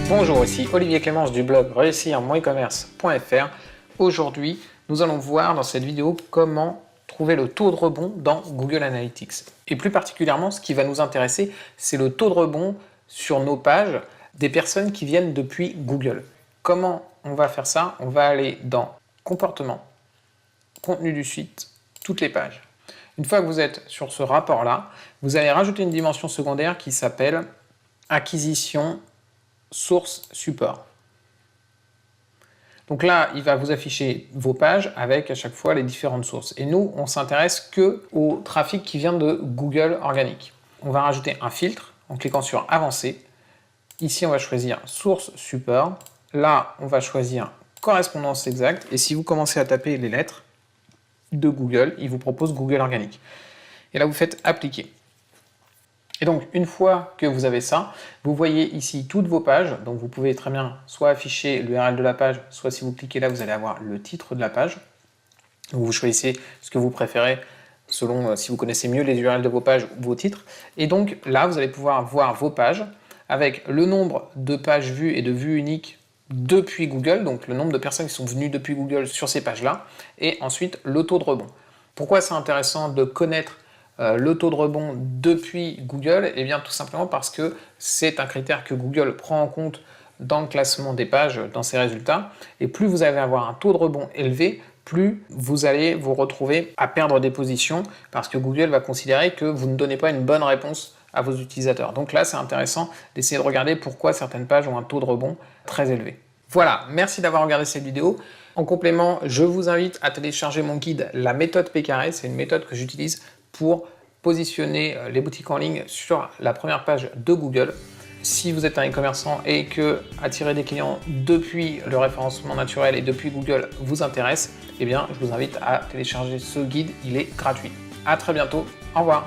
Bonjour, ici Olivier Clémence du blog réussir-e-commerce.fr. Aujourd'hui, nous allons voir dans cette vidéo comment trouver le taux de rebond dans Google Analytics. Et plus particulièrement, ce qui va nous intéresser, c'est le taux de rebond sur nos pages des personnes qui viennent depuis Google. Comment on va faire ça? On va aller dans Comportement, Contenu du site, toutes les pages. Une fois que vous êtes sur ce rapport-là, vous allez rajouter une dimension secondaire qui s'appelle Acquisition source support. Donc là, il va vous afficher vos pages avec à chaque fois les différentes sources. Et nous, on s'intéresse que au trafic qui vient de Google organique. On va rajouter un filtre en cliquant sur Avancer. Ici, on va choisir Source support. Là, on va choisir Correspondance exacte. Et si vous commencez à taper les lettres de Google, il vous propose Google organique. Et là, vous faites Appliquer. Et donc, une fois que vous avez ça, vous voyez ici toutes vos pages. Donc, vous pouvez très bien soit afficher l'URL de la page, soit si vous cliquez là, vous allez avoir le titre de la page. Donc, vous choisissez ce que vous préférez selon si vous connaissez mieux les URL de vos pages ou vos titres. Et donc, là, vous allez pouvoir voir vos pages avec le nombre de pages vues et de vues uniques depuis Google, donc le nombre de personnes qui sont venues depuis Google sur ces pages-là, et ensuite le taux de rebond. Pourquoi c'est intéressant de connaître le taux de rebond depuis Google? Eh bien tout simplement parce que c'est un critère que Google prend en compte dans le classement des pages, dans ses résultats, et plus vous allez avoir un taux de rebond élevé, plus vous allez vous retrouver à perdre des positions parce que Google va considérer que vous ne donnez pas une bonne réponse à vos utilisateurs. Donc là, c'est intéressant d'essayer de regarder pourquoi certaines pages ont un taux de rebond très élevé. Voilà, merci d'avoir regardé cette vidéo. En complément, je vous invite à télécharger mon guide La méthode P carré. C'est une méthode que j'utilise pour positionner les boutiques en ligne sur la première page de Google. Si vous êtes un e-commerçant et que attirer des clients depuis le référencement naturel et depuis Google vous intéresse, eh bien, je vous invite à télécharger ce guide, il est gratuit. À très bientôt, au revoir.